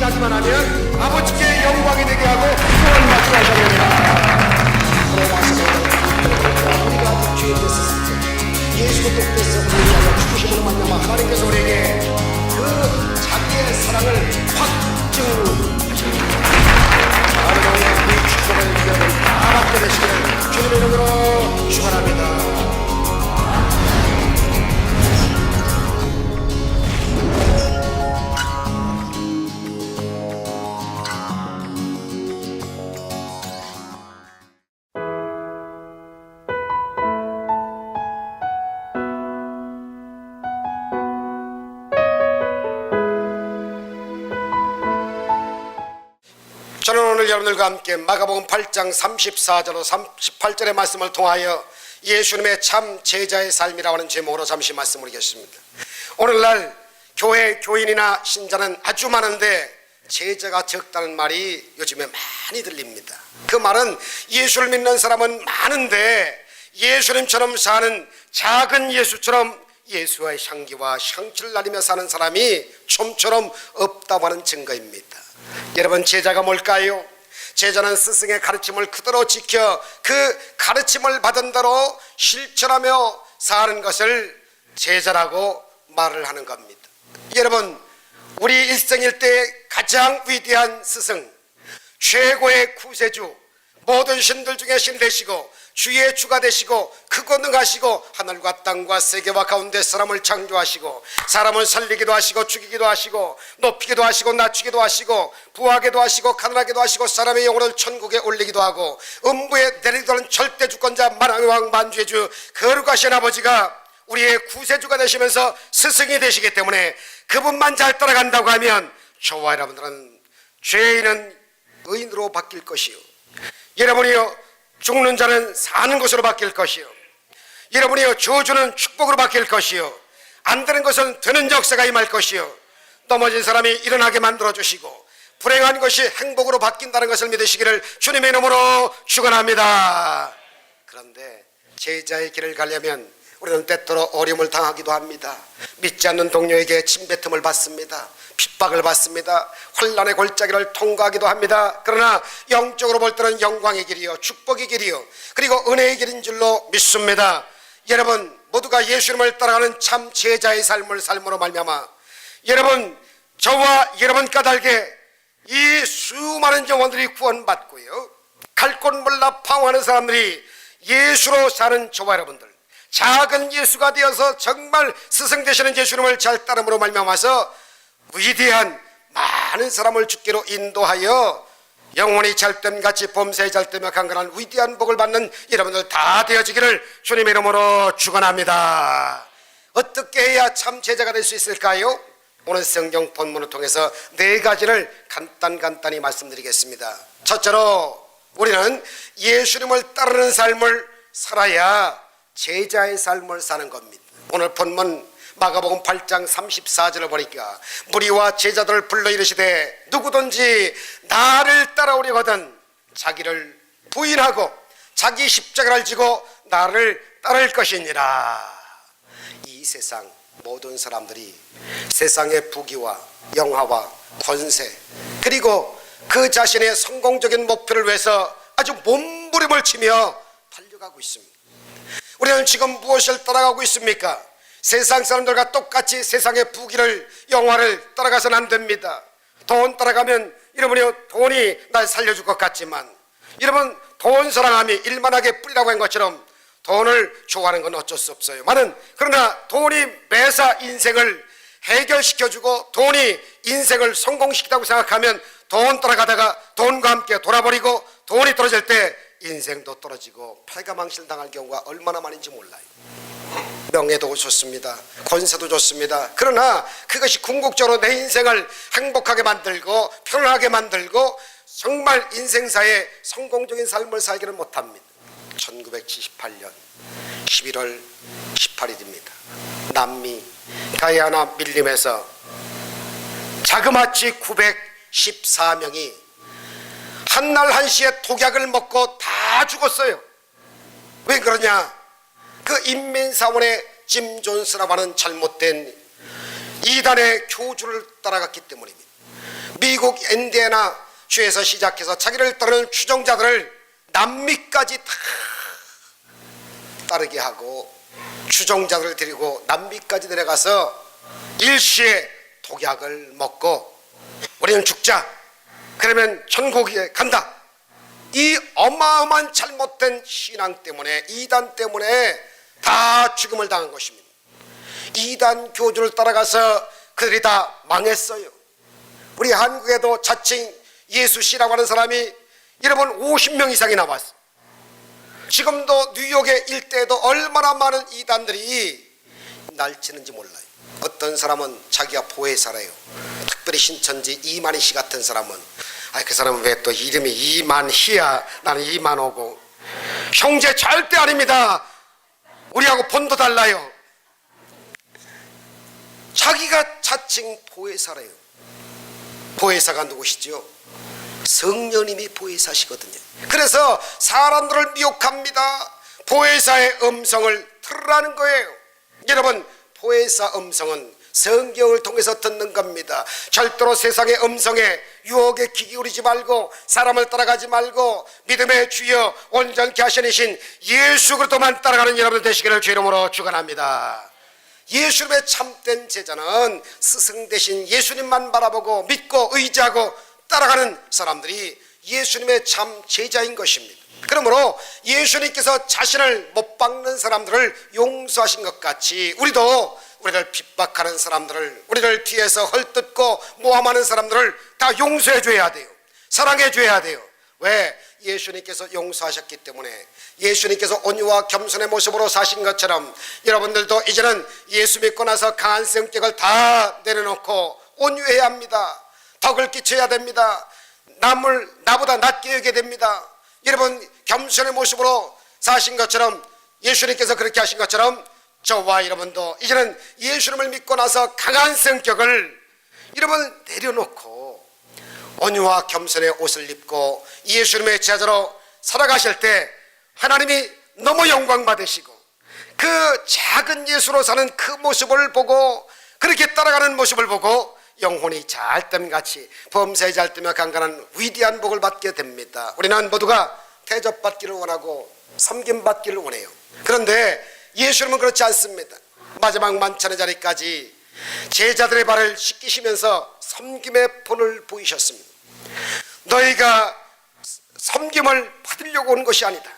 확신하기만 하면 아버지께 영광이 되게 하고 구원받게 하셨느니라. 우리가 죄에 됐었을 때 예수 그리스도께서 우리를 위하여 죽으심으로 말미암아 하나님께서 우리에게 그 자기의 사랑을 확증하십니다. 하나님의 그 축복을 우리가 다 받게 되시기를 주님의 이름으로 축원합니다. 저는 오늘 여러분들과 함께 마가복음 8장 34절로 38절의 말씀을 통하여 예수님의 참 제자의 삶이라고 하는 제목으로 잠시 말씀을 드리겠습니다. 오늘날 교회 교인이나 신자는 아주 많은데 제자가 적다는 말이 요즘에 많이 들립니다. 그 말은 예수를 믿는 사람은 많은데 예수님처럼 사는 작은 예수처럼 예수의 향기와 향기를 나리며 사는 사람이 좀처럼 없다고 하는 증거입니다. 여러분, 제자가 뭘까요? 제자는 스승의 가르침을 그대로 지켜 그 가르침을 받은 대로 실천하며 사는 것을 제자라고 말을 하는 겁니다. 여러분, 우리 일생일 때 가장 위대한 스승, 최고의 구세주, 모든 신들 중에 신 되시고 주의 주가 되시고 크고 능하시고 하늘과 땅과 세계와 가운데 사람을 창조하시고 사람을 살리기도 하시고 죽이기도 하시고 높이기도 하시고 낮추기도 하시고 부하게도 하시고 가난하게도 하시고 사람의 영혼을 천국에 올리기도 하고 음부에 내리기도 하는 절대 주권자 만왕의 왕 만주의 주 거룩하신 아버지가 우리의 구세주가 되시면서 스승이 되시기 때문에 그분만 잘 따라간다고 하면 저와 여러분들은 죄인은 의인으로 바뀔 것이요, 여러분이요 죽는 자는 사는 것으로 바뀔 것이요, 여러분이요 저주는 축복으로 바뀔 것이요, 안 되는 것은 되는 역사가 임할 것이요, 넘어진 사람이 일어나게 만들어주시고 불행한 것이 행복으로 바뀐다는 것을 믿으시기를 주님의 이름으로 축원합니다. 그런데 제자의 길을 가려면 우리는 때때로 어려움을 당하기도 합니다. 믿지 않는 동료에게 침뱉음을 받습니다. 핍박을 받습니다. 환난의 골짜기를 통과하기도 합니다. 그러나 영적으로 볼 때는 영광의 길이요 축복의 길이요 그리고 은혜의 길인 줄로 믿습니다. 여러분 모두가 예수님을 따라가는 참 제자의 삶을 삶으로 말미암아 여러분 저와 여러분 까닭에 이 수많은 영혼들이 구원받고요 갈 곳 몰라 방황하는 사람들이 예수로 사는 저와 여러분들, 작은 예수가 되어서 정말 스승 되시는 예수님을 잘 따름으로 말미암아서 위대한 많은 사람을 주께로 인도하여 영혼이 잘됨 같이 범사에 잘되며 강건한 위대한 복을 받는 여러분들 다 되어지기를 주님의 이름으로 축원합니다. 어떻게 해야 참 제자가 될 수 있을까요? 오늘 성경 본문을 통해서 4가지를 간단히 말씀드리겠습니다. 첫째로 우리는 예수님을 따르는 삶을 살아야 제자의 삶을 사는 겁니다. 오늘 본문 마가복음 8장 34절을 보니까 무리와 제자들을 불러 이르시되 누구든지 나를 따라오려거든 자기를 부인하고 자기 십자가를 지고 나를 따를 것이니라. 이 세상 모든 사람들이 세상의 부귀와 영화와 권세 그리고 그 자신의 성공적인 목표를 위해서 아주 몸부림을 치며 달려가고 있습니다. 우리는 지금 무엇을 따라가고 있습니까? 세상 사람들과 똑같이 세상의 부귀를 영화를 따라가서는 안 됩니다. 돈 따라가면 여러분이 돈이 날 살려줄 것 같지만 여러분 돈 사랑함이 일만하게 뿌리라고 한 것처럼 돈을 좋아하는 건 어쩔 수 없어요. 그러나 돈이 매사 인생을 해결시켜주고 돈이 인생을 성공시키다고 생각하면 돈 따라가다가 돈과 함께 돌아버리고 돈이 떨어질 때 인생도 떨어지고 패가망실 당할 경우가 얼마나 많은지 몰라요. 명예도 좋습니다. 권세도 좋습니다. 그러나 그것이 궁극적으로 내 인생을 행복하게 만들고 편안하게 만들고 정말 인생사에 성공적인 삶을 살기를 못합니다. 1978년 11월 18일입니다. 남미 가야나 밀림에서 자그마치 914명이 한날 한시에 독약을 먹고 다 죽었어요. 왜 그러냐? 그 인민사원의 짐 존스라고 하는 잘못된 이단의 교주를 따라갔기 때문입니다. 미국 인디애나 주에서 시작해서 자기를 따르는 추종자들을 남미까지 다 따르게 하고 추종자들을 데리고 남미까지 내려가서 일시에 독약을 먹고 우리는 죽자, 그러면 천국에 간다. 이 어마어마한 잘못된 신앙 때문에, 이단 때문에 다 죽음을 당한 것입니다. 이단 교주를 따라가서 그들이 다 망했어요. 우리 한국에도 자칭 예수씨라고 하는 사람이 여러분 50명 이상이 나왔어요. 지금도 뉴욕의 일대에도 얼마나 많은 이단들이 날치는지 몰라요. 어떤 사람은 자기가 보혜사래요. 특별히 신천지 이만희 씨 같은 사람은, 그 사람은 왜 또 이름이 이만희야? 나는 이만호고. 형제 절대 아닙니다. 우리하고 본도 달라요. 자기가 자칭 보혜사래요. 보혜사가 누구시죠? 성령님이 보혜사시거든요. 그래서 사람들을 미혹합니다. 보혜사의 음성을 들으라는 거예요. 여러분, 보혜사 음성은 성경을 통해서 듣는 겁니다. 절대로 세상의 음성에 유혹에 귀 기울이지 말고 사람을 따라가지 말고 믿음의 주여 온전케 하시니신 예수 그리스도만 따라가는 여러분 되시기를 주 이름으로 축원합니다. 예수님의 참된 제자는 스승 대신 예수님만 바라보고 믿고 의지하고 따라가는 사람들이 예수님의 참 제자인 것입니다. 그러므로 예수님께서 자신을 못 박는 사람들을 용서하신 것 같이 우리를 핍박하는 사람들을, 우리를 뒤에서 헐뜯고 모함하는 사람들을 다 용서해 줘야 돼요. 사랑해 줘야 돼요. 왜? 예수님께서 용서하셨기 때문에. 예수님께서 온유와 겸손의 모습으로 사신 것처럼 여러분들도 이제는 예수 믿고 나서 강한 성격을 다 내려놓고 온유해야 합니다. 덕을 끼쳐야 됩니다. 남을 나보다 낮게 여겨야 됩니다. 여러분, 겸손의 모습으로 사신 것처럼, 예수님께서 그렇게 하신 것처럼 저와 여러분도 이제는 예수님을 믿고 나서 강한 성격을 여러분 내려놓고 온유와 겸손의 옷을 입고 예수님의 제자로 살아가실 때 하나님이 너무 영광 받으시고, 그 작은 예수로 사는 그 모습을 보고, 그렇게 따라가는 모습을 보고 영혼이 잘 뜸같이 범사에 잘 뜨며 강건한 위대한 복을 받게 됩니다. 우리는 모두가 대접받기를 원하고 섬김받기를 원해요. 그런데 예수님은 그렇지 않습니다. 마지막 만찬의 자리까지 제자들의 발을 씻기시면서 섬김의 본을 보이셨습니다. 너희가 섬김을 받으려고 온 것이 아니다.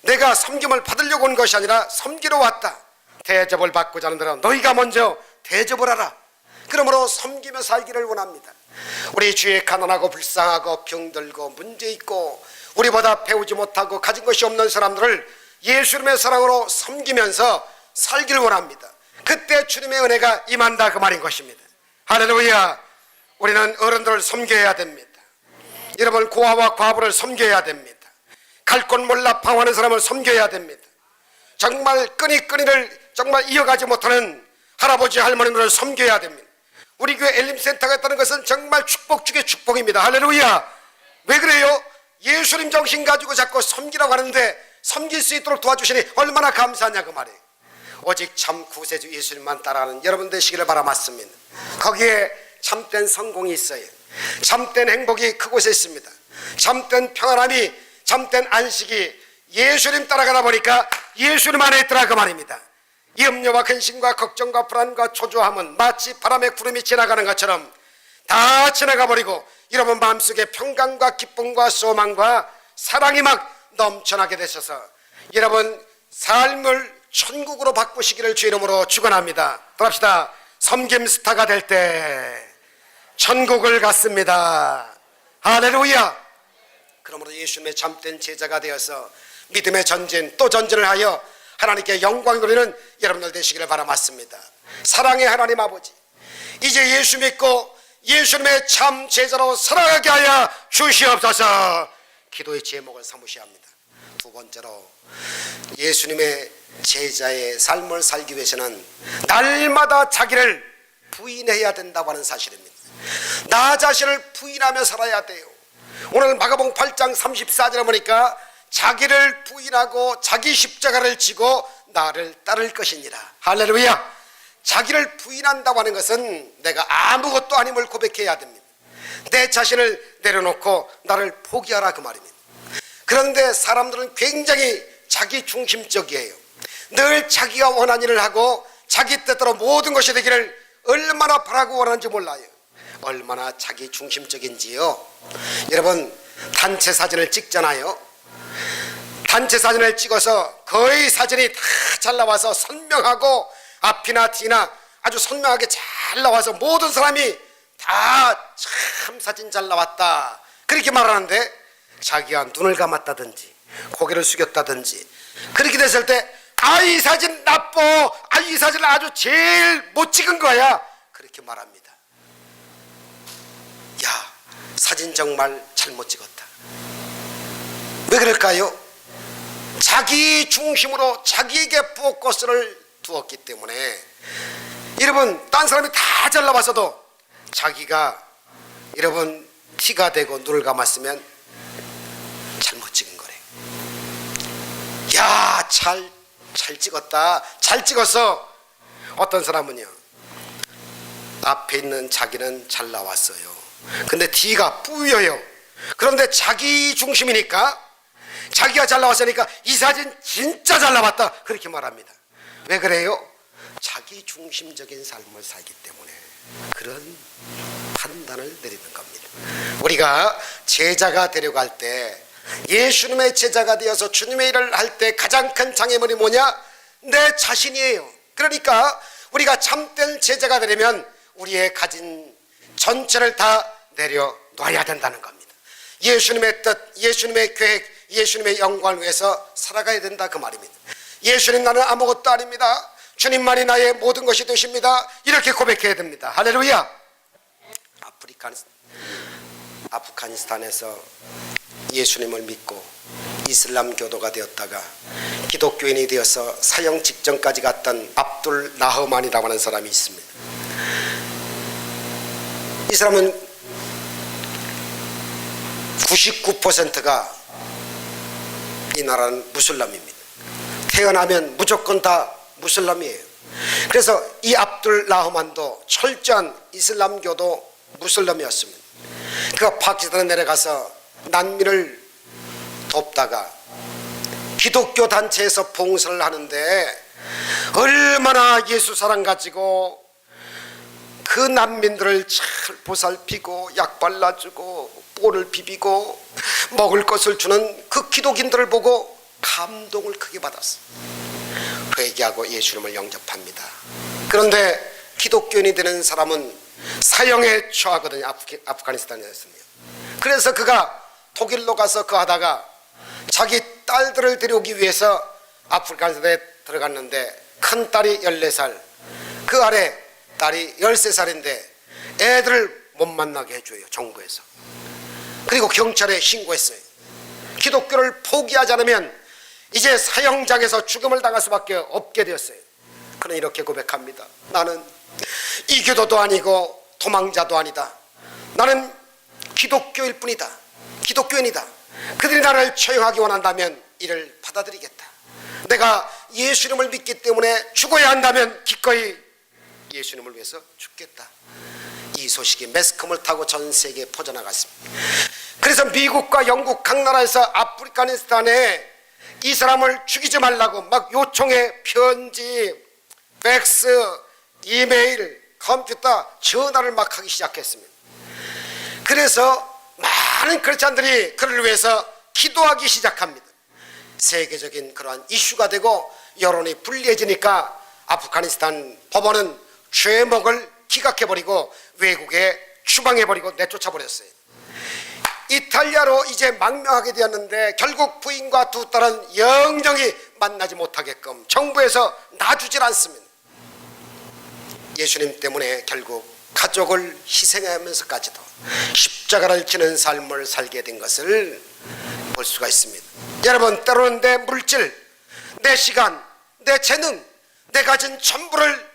내가 섬김을 받으려고 온 것이 아니라 섬기러 왔다. 대접을 받고자 하는 대로 너희가 먼저 대접을 하라. 그러므로 섬기며 살기를 원합니다. 우리 주위에 가난하고 불쌍하고 병들고 문제있고 우리보다 배우지 못하고 가진 것이 없는 사람들을 예수님의 사랑으로 섬기면서 살기를 원합니다. 그때 주님의 은혜가 임한다, 그 말인 것입니다. 할렐루야. 우리는 어른들을 섬겨야 됩니다. 여러분, 고아와 과부를 섬겨야 됩니다. 갈 곳 몰라 방황하는 사람을 섬겨야 됩니다. 정말 끈이를 정말 이어가지 못하는 할아버지 할머니들을 섬겨야 됩니다. 우리 교회 엘림센터가 있다는 것은 정말 축복 중에 축복입니다. 할렐루야. 왜 그래요? 예수님 정신 가지고 자꾸 섬기라고 하는데 섬길 수 있도록 도와주시니 얼마나 감사하냐 그 말이에요. 오직 참 구세주 예수님만 따라가는 여러분 되시기를 바라맙습니다. 거기에 참된 성공이 있어요. 참된 행복이 그곳에 있습니다. 참된 평안함이, 참된 안식이 예수님 따라가다 보니까 예수님 안에 있더라 그 말입니다. 이 염려와 근심과 걱정과 불안과 초조함은 마치 바람의 구름이 지나가는 것처럼 다 지나가 버리고 여러분 마음속에 평강과 기쁨과 소망과 사랑이 막 넘쳐나게 되셔서 여러분 삶을 천국으로 바꾸시기를 주 이름으로 축원합니다. 그럽시다. 섬김 스타가 될 때 천국을 갔습니다. 할렐루야. 그러므로 예수님의 참된 제자가 되어서 믿음의 전진 또 전진을 하여 하나님께 영광 돌리는 여러분들 되시기를 바라맙습니다. 사랑의 하나님 아버지, 이제 예수 믿고 예수님의 참 제자로 살아가게 하여 주시옵소서. 기도의 제목을 삼으셔야 합니다. 두 번째로, 예수님의 제자의 삶을 살기 위해서는 날마다 자기를 부인해야 된다고 하는 사실입니다. 나 자신을 부인하며 살아야 돼요. 오늘 마가복음 8장 34절에 보니까 자기를 부인하고 자기 십자가를 지고 나를 따를 것이니라. 할렐루야. 자기를 부인한다고 하는 것은 내가 아무것도 아님을 고백해야 됩니다. 내 자신을 내려놓고 나를 포기하라 그 말입니다. 그런데 사람들은 굉장히 자기 중심적이에요. 늘 자기가 원하는 일을 하고 자기 뜻대로 모든 것이 되기를 얼마나 바라고 원하는지 몰라요. 얼마나 자기 중심적인지요. 여러분, 단체 사진을 찍잖아요. 단체 사진을 찍어서 거의 사진이 다 잘 나와서 선명하고 앞이나 뒤나 아주 선명하게 잘 나와서 모든 사람이 다 참 사진 잘 나왔다 그렇게 말하는데, 자기가 눈을 감았다든지 고개를 숙였다든지 그렇게 됐을 때 이 사진 나빠, 이 사진을 아주 제일 못 찍은 거야, 그렇게 말합니다. 야, 사진 정말 잘못 찍었다. 왜 그럴까요? 자기 중심으로 자기에게 포커스를 두었기 때문에. 여러분, 딴 사람이 다 잘 나와서도 자기가 여러분 티가 되고 눈을 감았으면 잘못 찍은 거래. 야, 잘 찍었다, 잘 찍었어. 어떤 사람은요, 앞에 있는 자기는 잘 나왔어요. 근데 뒤가 뿌여요. 그런데 자기 중심이니까, 자기가 잘 나왔으니까 이 사진 진짜 잘 나왔다 그렇게 말합니다. 왜 그래요? 자기 중심적인 삶을 살기 때문에 그런 판단을 내리는 겁니다. 우리가 제자가 되려갈 때, 예수님의 제자가 되어서 주님의 일을 할 때 가장 큰 장애물이 뭐냐? 내 자신이에요. 그러니까 우리가 참된 제자가 되려면 우리의 가진 전체를 다 내려놔야 된다는 겁니다. 예수님의 뜻, 예수님의 계획, 예수님의 영광을 위해서 살아가야 된다 그 말입니다. 예수님, 나는 아무것도 아닙니다. 주님만이 나의 모든 것이 되십니다. 이렇게 고백해야 됩니다. 할렐루야. 아프가니스탄에서 예수님을 믿고 이슬람 교도가 되었다가 기독교인이 되어서 사형 직전까지 갔던 압둘 나흐만이라고 하는 사람이 있습니다. 이 사람은 99%가 이 나라는 무슬람입니다. 태어나면 무조건 다 무슬람이에요. 그래서 이 압둘 나흐만도 철저한 이슬람교도 무슬람이었습니다. 그가 파키스탄에 내려가서 난민을 돕다가 기독교 단체에서 봉사를 하는데 얼마나 예수 사랑 가지고 그 난민들을 잘 보살피고 약 발라주고 볼을 비비고 먹을 것을 주는 그 기독인들을 보고 감동을 크게 받았어요. 회개하고 예수님을 영접합니다. 그런데 기독교인이 되는 사람은 사형에 처하거든요. 아프가니스탄이었습니다. 그래서 그가 독일로 가서 그 하다가 자기 딸들을 데려오기 위해서 아프가니스탄에 들어갔는데, 큰 딸이 14살, 그 아래 딸이 13살인데 애들을 못 만나게 해줘요, 정부에서. 그리고 경찰에 신고했어요. 기독교를 포기하지 않으면 이제 사형장에서 죽음을 당할 수밖에 없게 되었어요. 그는 이렇게 고백합니다. 나는 이교도도 아니고 도망자도 아니다. 나는 기독교일 뿐이다. 기독교인이다. 그들이 나를 처형하기 원한다면 이를 받아들이겠다. 내가 예수님을 믿기 때문에 죽어야 한다면 기꺼이 예수님을 위해서 죽겠다. 이 소식이 매스컴을 타고 전 세계에 퍼져나갔습니다. 그래서 미국과 영국 각 나라에서 아프가니스탄에 이 사람을 죽이지 말라고 막 요청해 편지, 팩스, 이메일, 컴퓨터, 전화를 막 하기 시작했습니다. 그래서 많은 크리스찬들이 그를 위해서 기도하기 시작합니다. 세계적인 그러한 이슈가 되고 여론이 불리해지니까 아프가니스탄 법원은 죄목을 기각해버리고 외국에 추방해버리고 내쫓아버렸어요. 이탈리아로 이제 망명하게 되었는데 결국 부인과 두 딸은 영영이 만나지 못하게끔 정부에서 놔주질 않습니다. 예수님 때문에 결국 가족을 희생하면서까지도 십자가를 지는 삶을 살게 된 것을 볼 수가 있습니다. 여러분, 때로는 내 물질, 내 시간, 내 재능, 내 가진 전부를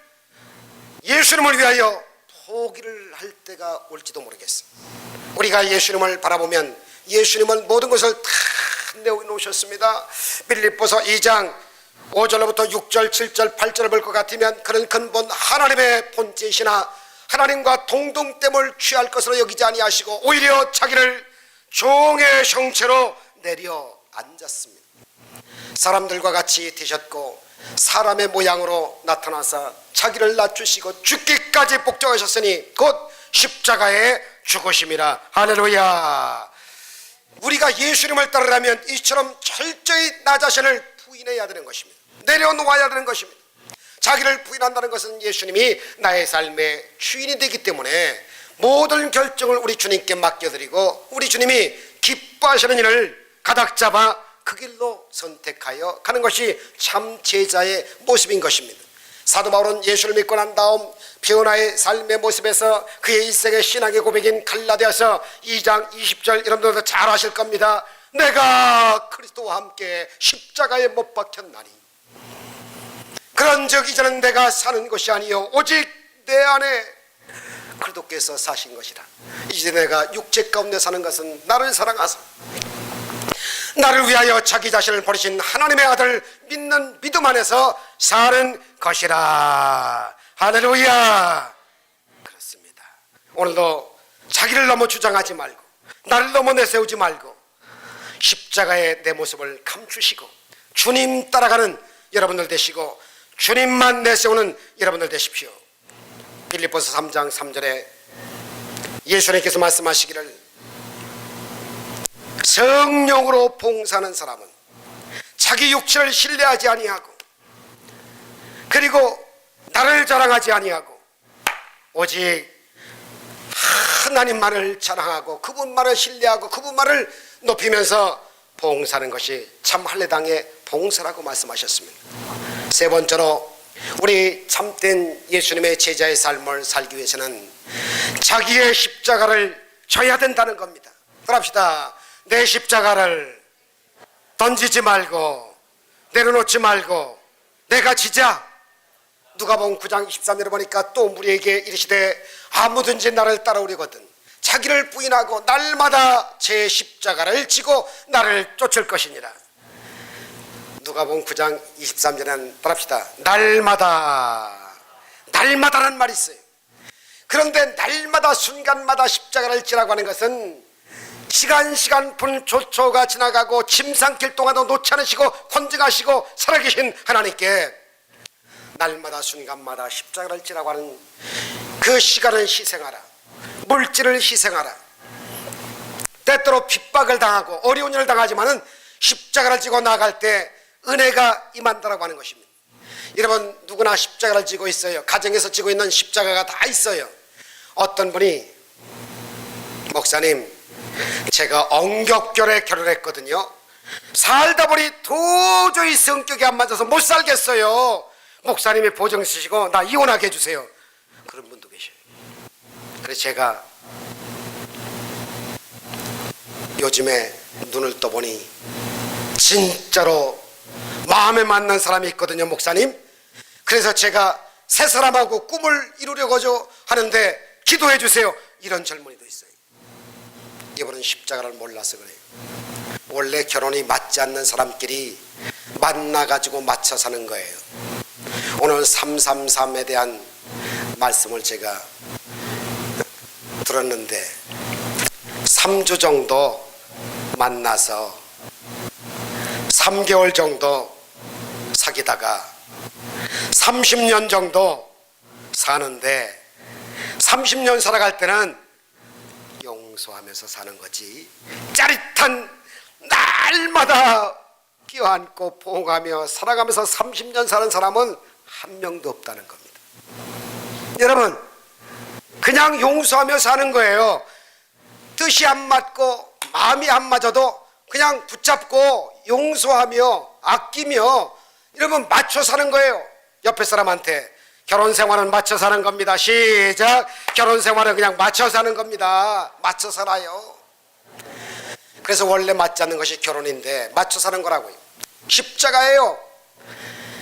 예수님을 위하여 포기를 할 때가 올지도 모르겠습니다. 우리가 예수님을 바라보면 예수님은 모든 것을 다 내어놓으셨습니다. 빌립보서 2장 5절로부터 6절, 7절, 8절을 볼 것 같으면 그는 근본 하나님의 본체이시나 하나님과 동등됨을 취할 것으로 여기지 아니하시고 오히려 자기를 종의 형체로 내려 앉았습니다. 사람들과 같이 되셨고 사람의 모양으로 나타나사 자기를 낮추시고 죽기까지 복종하셨으니 곧 십자가의 죽으심이라. 할렐루야. 우리가 예수님을 따르려면 이처럼 철저히 나 자신을 부인해야 되는 것입니다. 내려놓아야 되는 것입니다. 자기를 부인한다는 것은 예수님이 나의 삶의 주인이 되기 때문에 모든 결정을 우리 주님께 맡겨드리고 우리 주님이 기뻐하시는 일을 가닥 잡아 그 길로 선택하여 가는 것이 참 제자의 모습인 것입니다. 사도 바울은 예수를 믿고 난 다음 변화의 삶의 모습에서 그의 일생의 신앙의 고백인 갈라디아서 2장 20절 여러분들도 잘 아실 겁니다. 내가 그리스도와 함께 십자가에 못 박혔나니 그런즉 이제는 내가 사는 것이 아니요 오직 내 안에 그리스도께서 사신 것이라. 이제 내가 육체 가운데 사는 것은 나를 사랑하사 나를 위하여 자기 자신을 버리신 하나님의 아들 믿는 믿음 안에서 사는 것이라. 할렐루야. 그렇습니다. 오늘도 자기를 너무 주장하지 말고 나를 너무 내세우지 말고 십자가의 내 모습을 감추시고 주님 따라가는 여러분들 되시고 주님만 내세우는 여러분들 되십시오. 빌립보서 3장 3절에 예수님께서 말씀하시기를 성령으로 봉사하는 사람은 자기 육체를 신뢰하지 아니하고 그리고 나를 자랑하지 아니하고 오직 하나님만을 자랑하고 그분만을 신뢰하고 그분만을 높이면서 봉사하는 것이 참 할례당의 봉사라고 말씀하셨습니다. 세 번째로 우리 참된 예수님의 제자의 삶을 살기 위해서는 자기의 십자가를 져야 된다는 겁니다. 그럽시다. 내 십자가를 던지지 말고 내려놓지 말고 내가 지자. 누가복음 9장 23절에 보니까 또 우리에게 이르시되 아무든지 나를 따라오려거든 자기를 부인하고 날마다 제 십자가를 지고 나를 쫓을 것이니라. 누가복음 9장 23절에는 따라합시다. 날마다라는 말이 있어요. 그런데 날마다 순간마다 십자가를 지라고 하는 것은 시간 분초초가 지나가고 침상길 동안도 놓지 않으시고 권증하시고 살아계신 하나님께 날마다 순간마다 십자가를 지라고 하는 그 시간을 희생하라. 물질을 희생하라. 때때로 핍박을 당하고 어려운 일을 당하지만은 십자가를 지고 나아갈 때 은혜가 임한다라고 하는 것입니다. 여러분 누구나 십자가를 지고 있어요. 가정에서 지고 있는 십자가가 다 있어요. 어떤 분이 목사님 제가 엉겹결에 결혼했거든요. 살다 보니 도저히 성격이 안 맞아서 못 살겠어요. 목사님이 보증 쓰시고 나 이혼하게 해주세요. 그런 분도 계셔요. 그래서 제가 요즘에 눈을 떠보니 진짜로 마음에 맞는 사람이 있거든요. 목사님. 그래서 제가 새 사람하고 꿈을 이루려고 하는데 기도해 주세요. 이런 젊은이도 있어요. 이분은 십자가를 몰라서 그래요. 원래 결혼이 맞지 않는 사람끼리 만나가지고 맞춰 사는 거예요. 오늘 333에 대한 말씀을 제가 들었는데 3주 정도 만나서 3개월 정도 사귀다가 30년 정도 사는데 30년 살아갈 때는 용서하면서 사는 거지 짜릿한 날마다 껴안고 포옹하며 살아가면서 30년 사는 사람은 한 명도 없다는 겁니다. 여러분 그냥 용서하며 사는 거예요. 뜻이 안 맞고 마음이 안 맞아도 그냥 붙잡고 용서하며 아끼며 여러분 맞춰 사는 거예요. 옆에 사람한테 결혼 생활은 맞춰 사는 겁니다. 시작. 결혼 생활은 그냥 맞춰 사는 겁니다. 맞춰 살아요. 그래서 원래 맞지 않는 것이 결혼인데 맞춰 사는 거라고요. 십자가예요.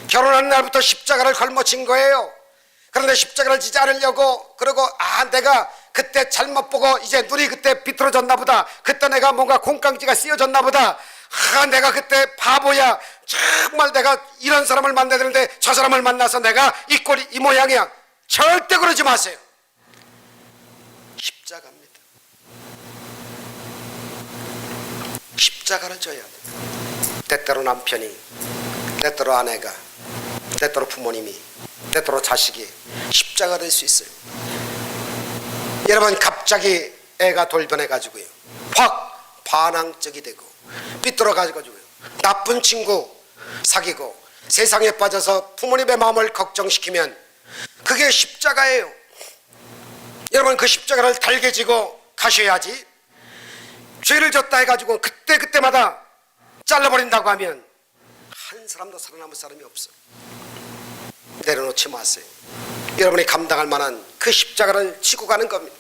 결혼하는 날부터 십자가를 걸머친 거예요. 그런데 십자가를 지지 않으려고 그러고 내가 그때 잘못 보고 이제 눈이 그때 비틀어졌나 보다. 그때 내가 뭔가 콩깍지가 씌어졌나 보다. 내가 그때 바보야. 정말 내가 이런 사람을 만나야 되는데 저 사람을 만나서 내가 이 꼴이 이 모양이야. 절대 그러지 마세요. 십자가입니다. 십자가를 져야 돼. 때때로 남편이, 때때로 아내가, 때때로 부모님이, 때때로 자식이 십자가 될 수 있어요. 여러분, 갑자기 애가 돌변해가지고요, 확 반항적이 되고 삐뚤어가지고요, 나쁜 친구 사귀고 세상에 빠져서 부모님의 마음을 걱정시키면 그게 십자가예요. 여러분, 그 십자가를 달게 지고 가셔야지. 죄를 졌다 해가지고 그때마다 잘라버린다고 하면 한 사람도 살아남을 사람이 없어. 내려놓지 마세요. 여러분이 감당할 만한 그 십자가를 지고 가는 겁니다.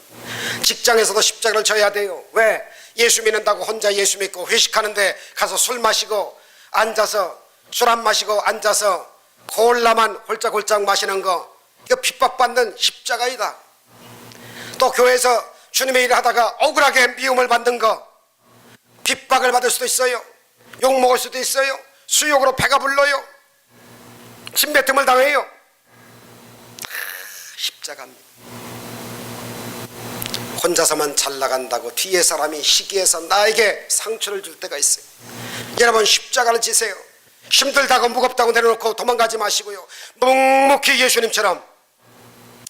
직장에서도 십자가를 져야 돼요. 왜? 예수 믿는다고 혼자 예수 믿고 회식하는데 가서 술 마시고 앉아서, 술 안 마시고 앉아서 콜라만 홀짝홀짝 마시는 거, 이거 핍박받는 십자가이다. 또 교회에서 주님의 일을 하다가 억울하게 미움을 받는 거, 핍박을 받을 수도 있어요. 욕 먹을 수도 있어요. 수욕으로 배가 불러요. 침뱉음을 당해요. 십자가입니다. 혼자서만 잘 나간다고 뒤에 사람이 시기해서 나에게 상처를 줄 때가 있어요. 여러분, 십자가를 지세요. 힘들다고 무겁다고 내려놓고 도망가지 마시고요, 묵묵히 예수님처럼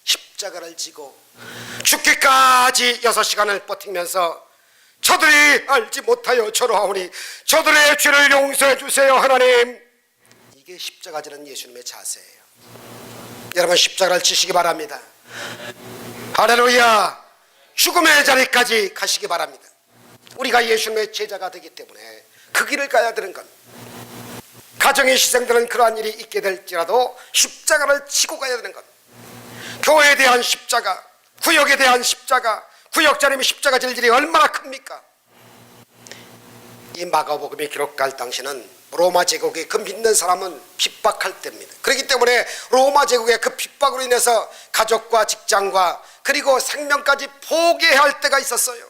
십자가를 지고 죽기까지 6시간을 버티면서 저들이 알지 못하여 저로 하오니 저들의 죄를 용서해 주세요 하나님. 이게 십자가 지는 예수님의 자세예요. 여러분, 십자가를 지시기 바랍니다. 할렐루야. 죽음의 자리까지 가시기 바랍니다. 우리가 예수님의 제자가 되기 때문에 그 길을 가야 되는 겁니다. 가정에 희생되는 그러한 일이 있게 될지라도 십자가를 지고 가야 되는 겁니다. 교회에 대한 십자가, 구역에 대한 십자가, 구역장님이 십자가 질 일이 얼마나 큽니까? 이 마가복음이 기록할 당시는 로마 제국이 그 믿는 사람은 핍박할 때입니다. 그렇기 때문에 로마 제국의 그 핍박으로 인해서 가족과 직장과 그리고 생명까지 포기해야 할 때가 있었어요.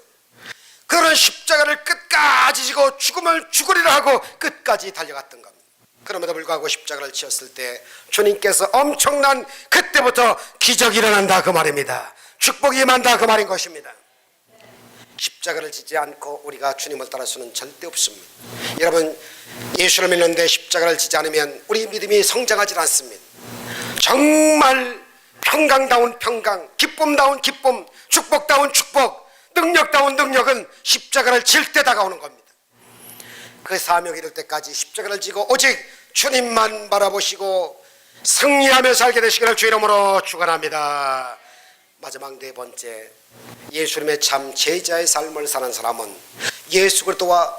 그런 십자가를 끝까지 지고 죽음을 죽으리라 하고 끝까지 달려갔던 겁니다. 그럼에도 불구하고 십자가를 지었을 때 주님께서 엄청난, 그때부터 기적이 일어난다 그 말입니다. 축복이 임한다 그 말인 것입니다. 십자가를 지지 않고 우리가 주님을 따를 수는 절대 없습니다. 여러분, 예수를 믿는데 십자가를 지지 않으면 우리 믿음이 성장하지 않습니다. 정말 평강다운 평강, 기쁨다운 기쁨, 축복다운 축복, 능력다운 능력은 십자가를 질 때 다가오는 겁니다. 그 사명이 이룰 때까지 십자가를 지고 오직 주님만 바라보시고 승리하며 살게 되시기를 주 이름으로 축원합니다. 마지막 4번째, 예수님의 참 제자의 삶을 사는 사람은 예수 그리스도와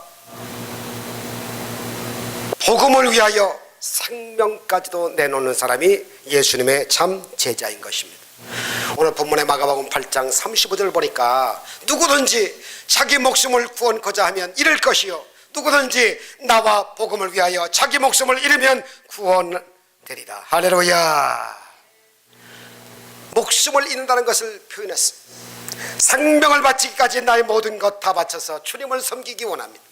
복음을 위하여 생명까지도 내놓는 사람이 예수님의 참 제자인 것입니다. 오늘 본문의 마가복음 8장 35절을 보니까 누구든지 자기 목숨을 구원코자 하면 잃을 것이요 누구든지 나와 복음을 위하여 자기 목숨을 잃으면 구원되리라. 할렐루야. 목숨을 잃는다는 것을 표현했어요. 생명을 바치기까지 나의 모든 것 다 바쳐서 주님을 섬기기 원합니다.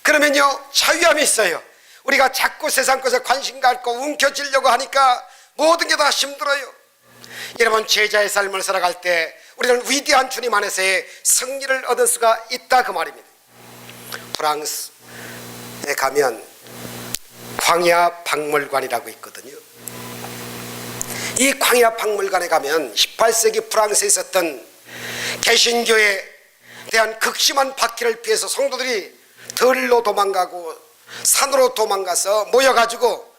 그러면요, 자유함이 있어요. 우리가 자꾸 세상 것에 관심 갖고 움켜쥐려고 하니까 모든 게 다 힘들어요. 여러분, 제자의 삶을 살아갈 때 우리는 위대한 주님 안에서의 승리를 얻을 수가 있다 그 말입니다. 프랑스에 가면 광야 박물관이라고 있거든요. 이 광야 박물관에 가면 18세기 프랑스에 있었던 개신교에 대한 극심한 박해를 피해서 성도들이 들로 도망가고 산으로 도망가서 모여가지고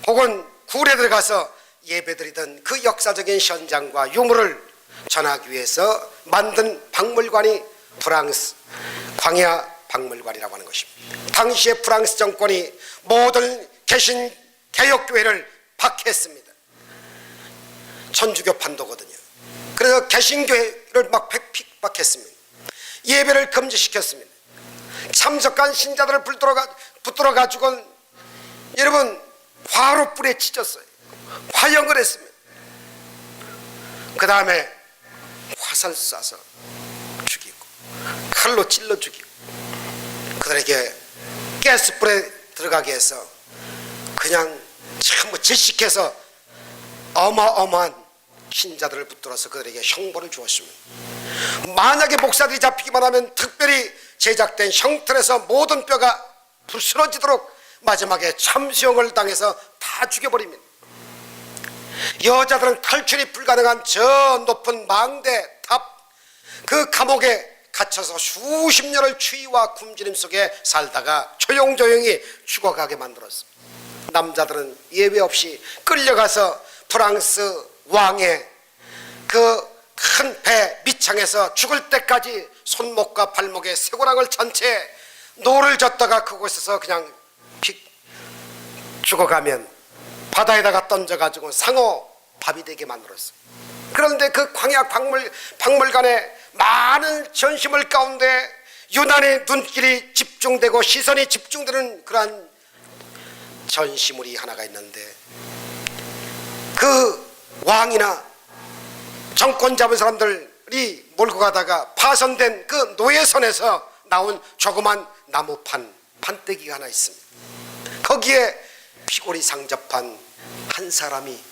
혹은 굴에 들어가서 예배드리던 그 역사적인 현장과 유물을 전하기 위해서 만든 박물관이 프랑스 광야 박물관이라고 하는 것입니다. 당시에 프랑스 정권이 모든 개신 개혁교회를 박해했습니다. 천주교 판도거든요. 그래서 개신교회를 막 핍박했습니다. 예배를 금지시켰습니다. 참석한 신자들을 붙들어가지고 여러분 화로불에 찢었어요. 화형을 했습니다. 그 다음에 화살 쏴서 죽이고 칼로 찔러 죽이고 그들에게 가스불에 들어가게 해서 그냥 전부 질식해서 어마어마한 신자들을 붙들어서 그들에게 형벌을 주었습니다. 만약에 목사들이 잡히기만 하면 특별히 제작된 형틀에서 모든 뼈가 부스러지도록 마지막에 참수형을 당해서 다 죽여버립니다. 여자들은 탈출이 불가능한 저 높은 망대 탑, 그 감옥에 갇혀서 수십 년을 추위와 굶주림 속에 살다가 조용조용히 죽어가게 만들었습니다. 남자들은 예외 없이 끌려가서 프랑스 왕의 그 큰 배 밑창에서 죽을 때까지 손목과 발목에 쇠고랑을 찬 채 노를 젓다가 그곳에서 그냥 죽어가면 바다에다가 던져가지고 상어 밥이 되게 만들었어요. 그런데 그 광야 박물관에 많은 전시물 가운데 유난히 눈길이 집중되고 시선이 집중되는 그러한 전시물이 하나가 있는데, 그 왕이나 정권 잡은 사람들이 몰고 가다가 파손된 그 노예선에서 나온 조그만 나무 판때기가 하나 있습니다. 거기에 피골이 상접한 한 사람이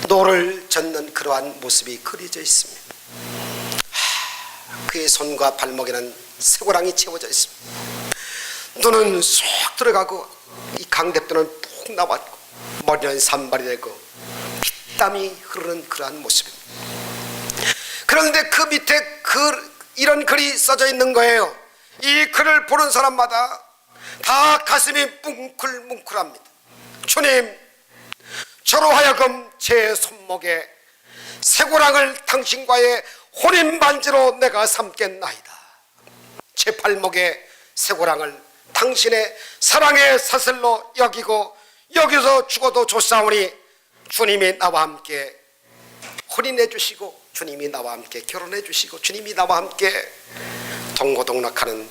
노를 젓는 그러한 모습이 그려져 있습니다. 그의 손과 발목에는 쇠고랑이 채워져 있습니다. 눈은 쏙 들어가고 이 강대뼈는 푹 나왔고 머리는 산발이 되고 땀이 흐르는 그러한 모습입니다. 그런데 그 밑에 이런 글이 써져 있는 거예요. 이 글을 보는 사람마다 다 가슴이 뭉클뭉클합니다. 주님, 저로 하여금 제 손목에 쇠고랑을 당신과의 혼인반지로 내가 삼겠나이다. 제 발목에 쇠고랑을 당신의 사랑의 사슬로 여기고 여기서 죽어도 좋사오니 주님이 나와 함께 혼인해 주시고 주님이 나와 함께 결혼해 주시고 주님이 나와 함께 동고동락하는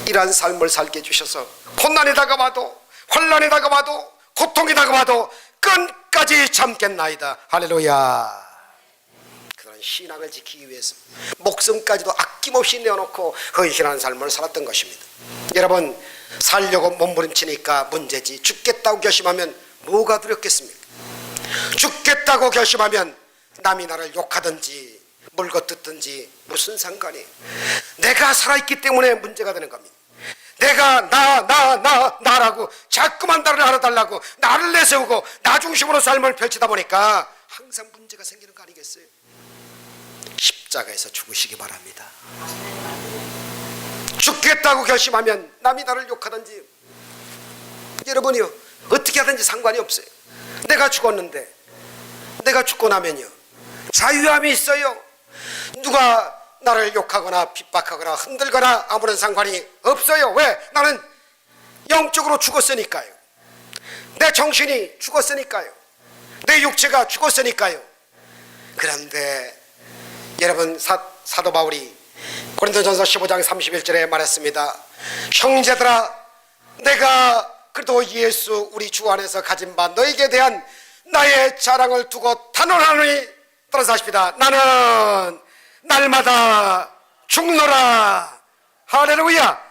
이러한 삶을 살게 해주셔서 고난이 다가와도 환난이 다가와도 고통이 다가와도 끝까지 참겠나이다. 할렐루야. 그런 신앙을 지키기 위해서 목숨까지도 아낌없이 내어놓고 헌신하는 삶을 살았던 것입니다. 여러분, 살려고 몸부림치니까 문제지 죽겠다고 결심하면 뭐가 두렵겠습니까? 죽겠다고 결심하면 남이 나를 욕하든지 물거뜯든지 무슨 상관이, 내가 살아있기 때문에 문제가 되는 겁니다. 내가 나라고 자꾸만 나를 알아달라고 나를 내세우고 나 중심으로 삶을 펼치다 보니까 항상 문제가 생기는 거 아니겠어요? 십자가에서 죽으시기 바랍니다. 죽겠다고 결심하면 남이 나를 욕하든지 여러분이요 어떻게 하든지 상관이 없어요. 내가 죽었는데, 내가 죽고 나면요 자유함이 있어요. 누가 나를 욕하거나 핍박하거나 흔들거나 아무런 상관이 없어요. 왜? 나는 영적으로 죽었으니까요. 내 정신이 죽었으니까요. 내 육체가 죽었으니까요. 그런데 여러분, 사도 바울이 고린도전서 15장 31절에 말했습니다. 형제들아, 내가 그래도 예수 우리 주 안에서 가진 바 너에게 대한 나의 자랑을 두고 단언하노니 따라서 하십니다. 나는 날마다 죽노라. 할렐루야.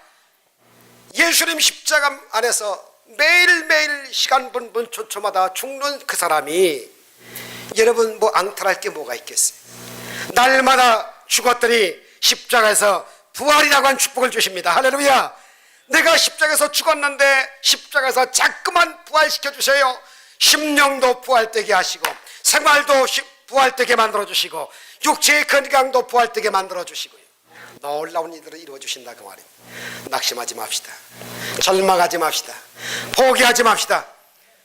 예수님 십자가 안에서 매일매일 시간 분분 초초마다 죽는 그 사람이 여러분 뭐 앙탈할 게 뭐가 있겠어요? 날마다 죽었더니 십자가에서 부활이라고 하는 축복을 주십니다. 할렐루야. 내가 십자가에서 죽었는데 십자가에서 자꾸만 부활시켜 주세요. 심령도 부활되게 하시고 생활도 부활되게 만들어 주시고 육체의 건강도 부활되게 만들어 주시고요. 놀라운 일들을 이루어 주신다 그 말이에요. 낙심하지 맙시다. 절망하지 맙시다. 포기하지 맙시다.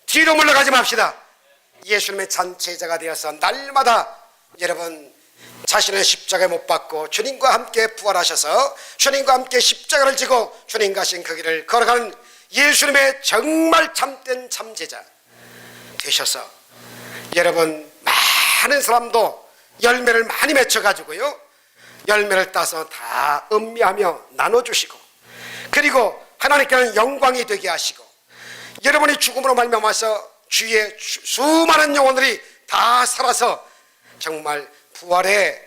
뒤로 물러가지 맙시다. 예수님의 잔제자가 되어서 날마다 여러분 자신의 십자가에 못 박고 주님과 함께 부활하셔서 주님과 함께 십자가를 지고 주님 가신 그 길을 걸어가는 예수님의 정말 참된 참제자 되셔서 여러분 많은 사람도 열매를 많이 맺혀가지고요 열매를 따서 다 음미하며 나눠주시고 그리고 하나님께는 영광이 되게 하시고 여러분이 죽음으로 말미암아서 주위에 수많은 영혼들이 다 살아서 정말 부활의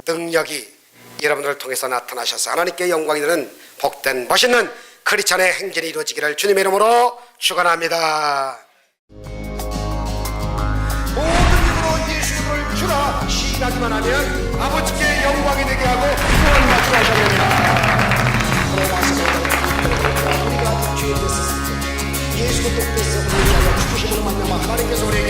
능력이 여러분들을 통해서 나타나셔서 하나님께 영광이 되는 복된 멋있는 크리스찬의 행진이 이루어지기를 주님의 이름으로 축원합니다. 모든 이름으로 예수 이름을 주라. 확신하기만 하면 아버지께 영광이 되게 하고 구원받게 하시옵니다. 우리가 아직 죄에 됐었을 때 예수도 똑돼서 우리를 죽으심으로 만나면 하나님께서 우리에게